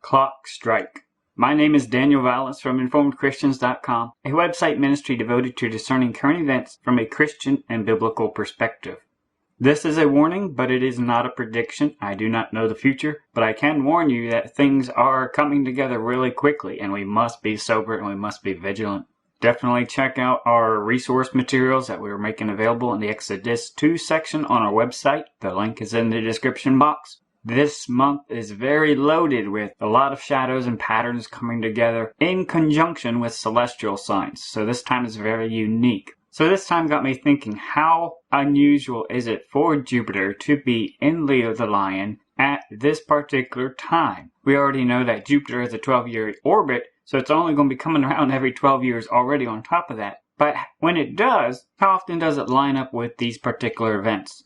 Clock Strike. My name is Daniel Vallis from InformedChristians.com, a website ministry devoted to discerning current events from a Christian and biblical perspective. This is a warning, but it is not a prediction. I do not know the future, but I can warn you that things are coming together really quickly, and we must be sober and we must be vigilant. Definitely check out our resource materials that we're making available in the Exodus 2 section on our website. The link is in the description box. This month is very loaded with a lot of shadows and patterns coming together in conjunction with celestial signs. So this time is very unique. So this time got me thinking, how unusual is it for Jupiter to be in Leo the Lion at this particular time? We already know that Jupiter has a 12-year orbit, so it's only going to be coming around every 12 years already on top of that. But when it does, how often does it line up with these particular events?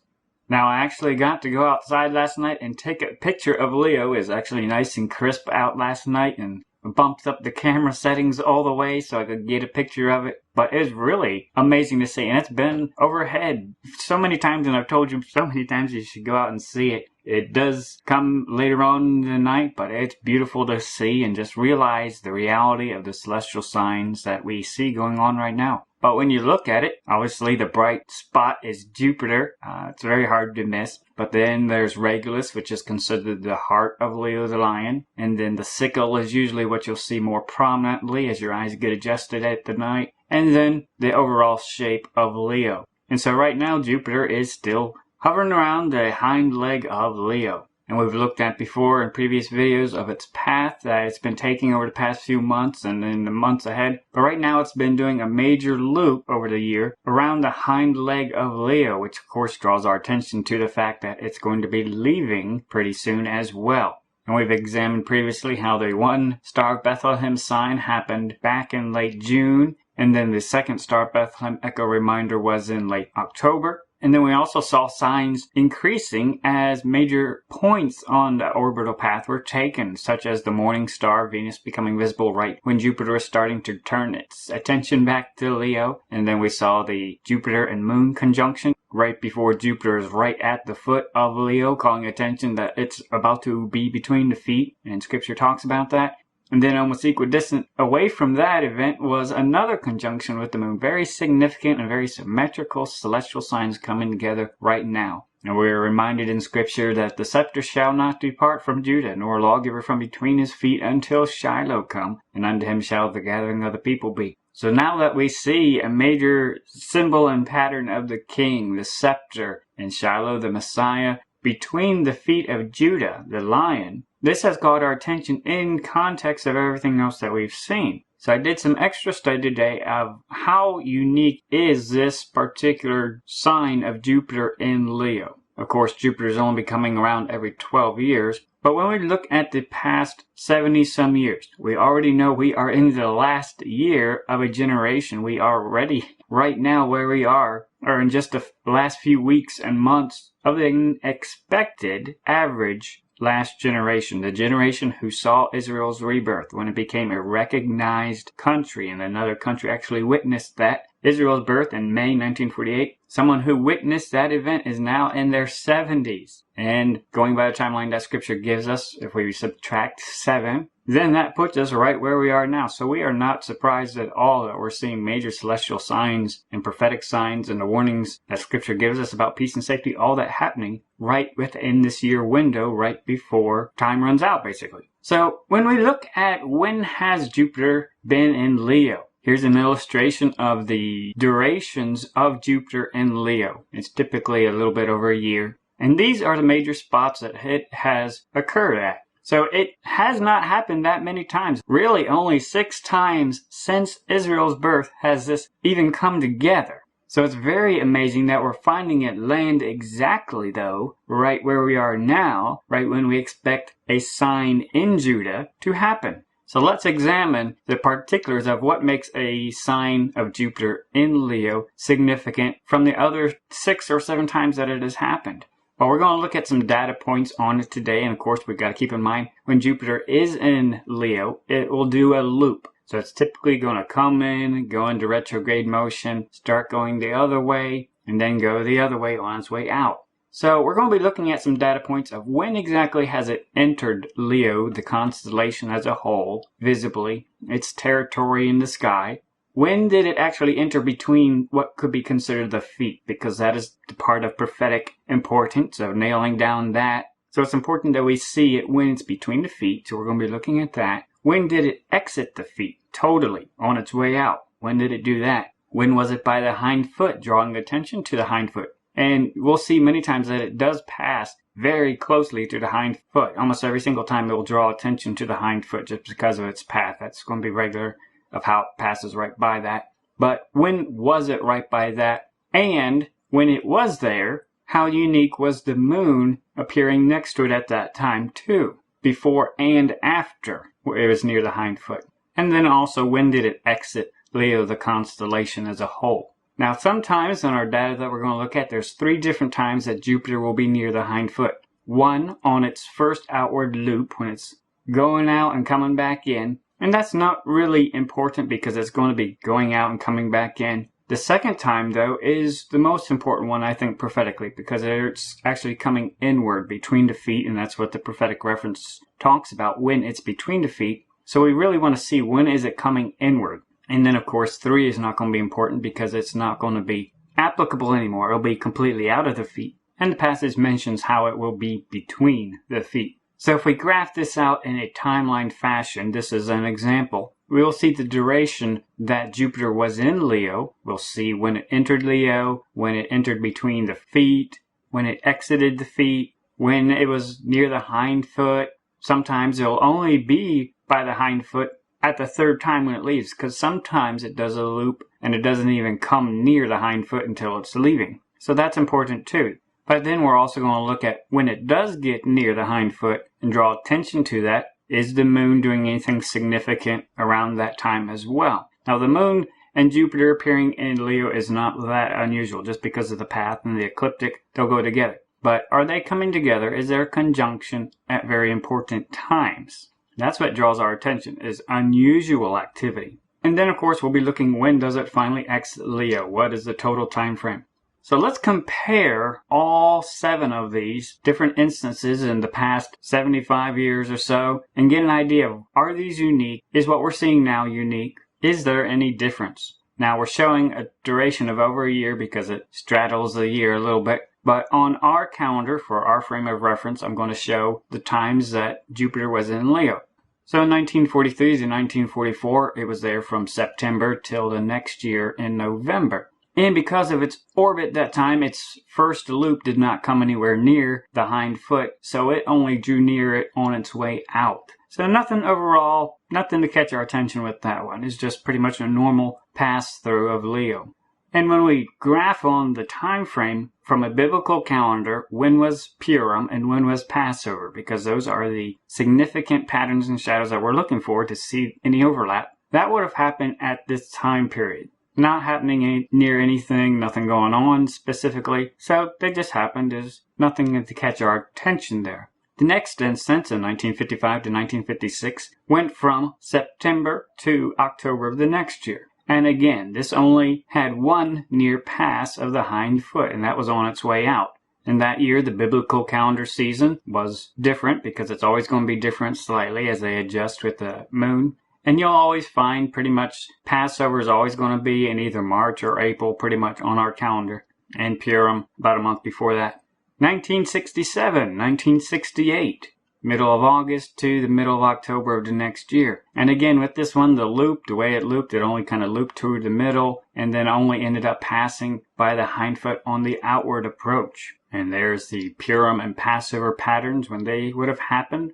Now, I actually got to go outside last night and take a picture of Leo. It was actually nice and crisp out last night, and bumped up the camera settings all the way so I could get a picture of it. But it's really amazing to see, and it's been overhead so many times, and I've told you so many times you should go out and see it. It does come later on in the night, but it's beautiful to see and just realize the reality of the celestial signs that we see going on right now. But when you look at it, obviously the bright spot is Jupiter. It's very hard to miss. But then there's Regulus, which is considered the heart of Leo the Lion. And then the sickle is usually what you'll see more prominently as your eyes get adjusted at the night. And then the overall shape of Leo. And so right now Jupiter is still hovering around the hind leg of Leo. And we've looked at before in previous videos of its path that it's been taking over the past few months and in the months ahead. But right now it's been doing a major loop over the year around the hind leg of Leo, which of course draws our attention to the fact that it's going to be leaving pretty soon as well. And we've examined previously how the one Star of Bethlehem sign happened back in late June, and then the second Star of Bethlehem echo reminder was in late October. And then we also saw signs increasing as major points on the orbital path were taken, such as the morning star Venus becoming visible right when Jupiter was starting to turn its attention back to Leo. And then we saw the Jupiter and Moon conjunction right before Jupiter is right at the foot of Leo, calling attention that it's about to be between the feet, and Scripture talks about that. And then almost equidistant away from that event was another conjunction with the moon. Very significant and very symmetrical celestial signs coming together right now. And we are reminded in Scripture that the scepter shall not depart from Judah, nor a lawgiver from between his feet until Shiloh come, and unto him shall the gathering of the people be. So now that we see a major symbol and pattern of the king, the scepter, and Shiloh, the Messiah, between the feet of Judah, the lion, this has caught our attention in context of everything else that we've seen. So I did some extra study today of how unique is this particular sign of Jupiter in Leo. Of course, Jupiter is only coming around every 12 years. But when we look at the past 70-some years, we already know we are in the last year of a generation. We are already right now where we are, or in just the last few weeks and months of the expected average last generation, the generation who saw Israel's rebirth when it became a recognized country, and another country actually witnessed that. Israel's birth in May 1948. Someone who witnessed that event is now in their 70s. And going by the timeline that Scripture gives us, if we subtract 7, then that puts us right where we are now. So we are not surprised at all that we're seeing major celestial signs and prophetic signs and the warnings that Scripture gives us about peace and safety, all that happening right within this year window, right before time runs out, basically. So when we look at when has Jupiter been in Leo, here's an illustration of the durations of Jupiter in Leo. It's typically a little bit over a year. And these are the major spots that it has occurred at. So it has not happened that many times. Really, only 6 times since Israel's birth has this even come together. So it's very amazing that we're finding it land exactly, though, right where we are now, right when we expect a sign in Judah to happen. So let's examine the particulars of what makes a sign of Jupiter in Leo significant from the other 6 or 7 times that it has happened. But we're going to look at some data points on it today, and of course we've got to keep in mind when Jupiter is in Leo, it will do a loop. So it's typically going to come in, go into retrograde motion, start going the other way, and then go the other way on its way out. So we're going to be looking at some data points of when exactly has it entered Leo, the constellation as a whole, visibly, its territory in the sky. When did it actually enter between what could be considered the feet? Because that is the part of prophetic importance, so nailing down that. So it's important that we see it when it's between the feet, so we're going to be looking at that. When did it exit the feet totally on its way out? When did it do that? When was it by the hind foot, drawing attention to the hind foot? And we'll see many times that it does pass very closely to the hind foot. Almost every single time it will draw attention to the hind foot just because of its path. That's going to be regular of how it passes right by that. But when was it right by that? And when it was there, how unique was the moon appearing next to it at that time too? Before and after it was near the hind foot. And then also, when did it exit Leo, the constellation as a whole? Now, sometimes in our data that we're going to look at, there's 3 different times that Jupiter will be near the hind foot. One, on its first outward loop, when it's going out and coming back in. And that's not really important because it's going to be going out and coming back in. The second time, though, is the most important one, I think, prophetically, because it's actually coming inward between the feet, and that's what the prophetic reference talks about, when it's between the feet. So we really want to see when is it coming inward. And then, of course, 3 is not going to be important because it's not going to be applicable anymore. It'll be completely out of the feet. And the passage mentions how it will be between the feet. So if we graph this out in a timeline fashion, this is an example. We'll see the duration that Jupiter was in Leo. We'll see when it entered Leo, when it entered between the feet, when it exited the feet, when it was near the hind foot. Sometimes it'll only be by the hind foot at the 3rd time when it leaves, because sometimes it does a loop and it doesn't even come near the hind foot until it's leaving. So that's important too. But then we're also going to look at when it does get near the hind foot and draw attention to that. Is the moon doing anything significant around that time as well? Now, the moon and Jupiter appearing in Leo is not that unusual just because of the path and the ecliptic. They'll go together. But are they coming together? Is there a conjunction at very important times? That's what draws our attention, is unusual activity. And then, of course, we'll be looking when does it finally exit Leo? What is the total time frame? So let's compare all 7 of these different instances in the past 75 years or so and get an idea of, are these unique? Is what we're seeing now unique? Is there any difference? Now, we're showing a duration of over a year because it straddles the year a little bit. But on our calendar, for our frame of reference, I'm going to show the times that Jupiter was in Leo. So in 1943 to 1944, it was there from September till the next year in November. And because of its orbit that time, its first loop did not come anywhere near the hind foot, so it only drew near it on its way out. So nothing overall, nothing to catch our attention with that one. It's just pretty much a normal pass-through of Leo. And when we graph on the time frame from a biblical calendar, when was Purim and when was Passover? Because those are the significant patterns and shadows that we're looking for to see any overlap. That would have happened at this time period. Not happening near anything, nothing going on specifically. So they just happened. There's nothing to catch our attention there. The next instance, in 1955 to 1956, went from September to October of the next year. And again, this only had one near pass of the hind foot, and that was on its way out. And that year, the biblical calendar season was different because it's always going to be different slightly as they adjust with the moon. And you'll always find pretty much Passover is always going to be in either March or April pretty much on our calendar. And Purim about a month before that. 1967, 1968. Middle of August to the middle of October of the next year. And again, with this one, the loop, the way it looped, it only kind of looped to the middle and then only ended up passing by the hind foot on the outward approach. And there's the Purim and Passover patterns when they would have happened.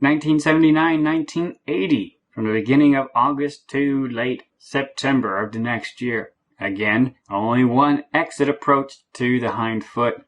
1979, 1980, from the beginning of August to late September of the next year. Again, only one exit approach to the hind foot.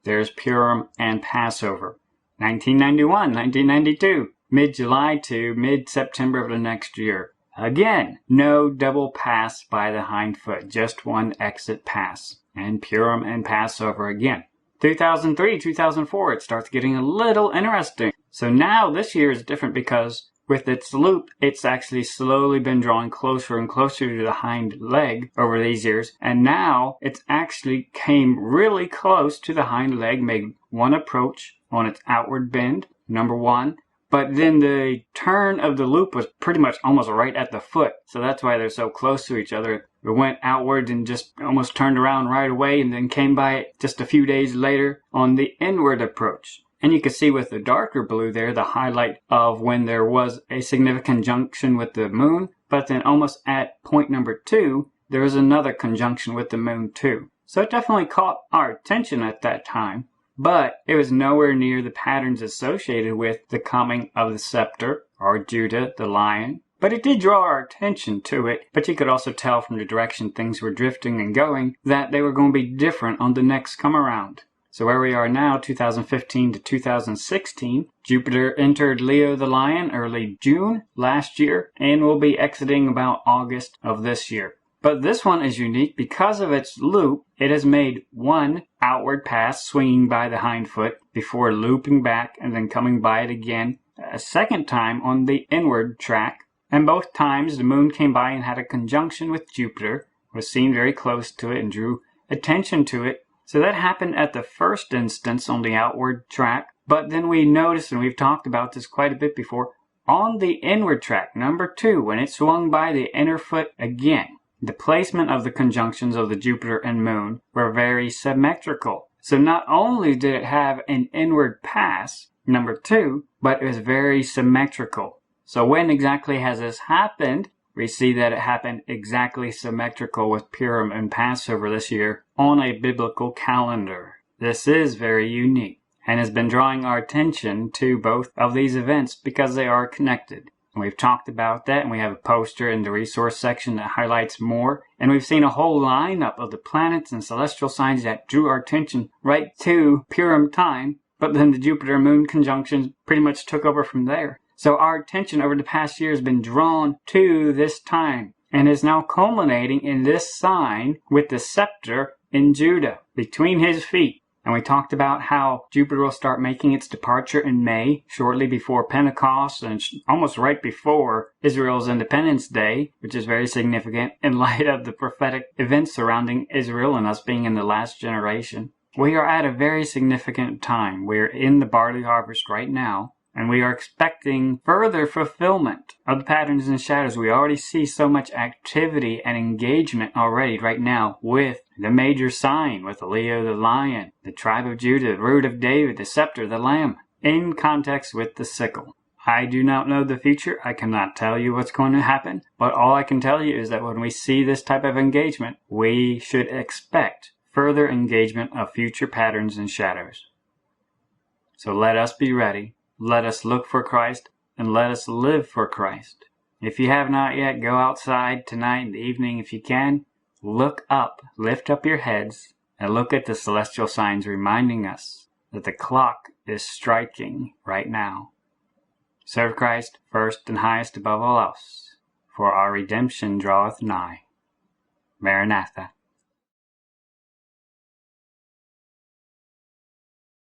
There's Purim and Passover. 1991, 1992, mid-July to mid-September of the next year. Again, no double pass by the hind foot, just one exit pass. And Purim and Passover again. 2003, 2004, it starts getting a little interesting. So now this year is different because with its loop, it's actually slowly been drawing closer and closer to the hind leg over these years. And now it's actually came really close to the hind leg, made one approach on its outward bend, number one. But then the turn of the loop was pretty much almost right at the foot. So that's why they're so close to each other. It went outward and just almost turned around right away, and then came by it just a few days later on the inward approach. And you can see with the darker blue there, the highlight of when there was a significant conjunction with the moon. But then almost at point number 2, there was another conjunction with the moon too. So it definitely caught our attention at that time. But it was nowhere near the patterns associated with the coming of the scepter, or Judah, the lion. But it did draw our attention to it. But you could also tell from the direction things were drifting and going that they were going to be different on the next come around. So where we are now, 2015 to 2016, Jupiter entered Leo the Lion early June last year and will be exiting about August of this year. But this one is unique because of its loop. It has made one outward pass swinging by the hind foot before looping back and then coming by it again a second time on the inward track. And both times the moon came by and had a conjunction with Jupiter, was seen very close to it and drew attention to it. So that happened at the first instance on the outward track. But then we noticed, and we've talked about this quite a bit before, on the inward track, number 2, when it swung by the inner foot again, the placement of the conjunctions of the Jupiter and moon were very symmetrical. So not only did it have an inward pass, number 2, but it was very symmetrical. So when exactly has this happened? We see that it happened exactly symmetrical with Purim and Passover this year on a biblical calendar. This is very unique and has been drawing our attention to both of these events because they are connected. And we've talked about that, and we have a poster in the resource section that highlights more. And we've seen a whole lineup of the planets and celestial signs that drew our attention right to Purim time, but then the Jupiter-Moon conjunctions pretty much took over from there. So our attention over the past year has been drawn to this time and is now culminating in this sign with the scepter in Judah between his feet. And we talked about how Jupiter will start making its departure in May, shortly before Pentecost and almost right before Israel's Independence Day, which is very significant in light of the prophetic events surrounding Israel and us being in the last generation. We are at a very significant time. We're in the barley harvest right now. And we are expecting further fulfillment of the patterns and shadows. We already see so much activity and engagement already right now with the major sign, with Leo the lion, the tribe of Judah, the root of David, the scepter, the lamb, in context with the sickle. I do not know the future. I cannot tell you what's going to happen. But all I can tell you is that when we see this type of engagement, we should expect further engagement of future patterns and shadows. So let us be ready. Let us look for Christ, and let us live for Christ. If you have not yet, go outside tonight in the evening if you can. Look up, lift up your heads, and look at the celestial signs reminding us that the clock is striking right now. Serve Christ first and highest above all else, for our redemption draweth nigh. Maranatha.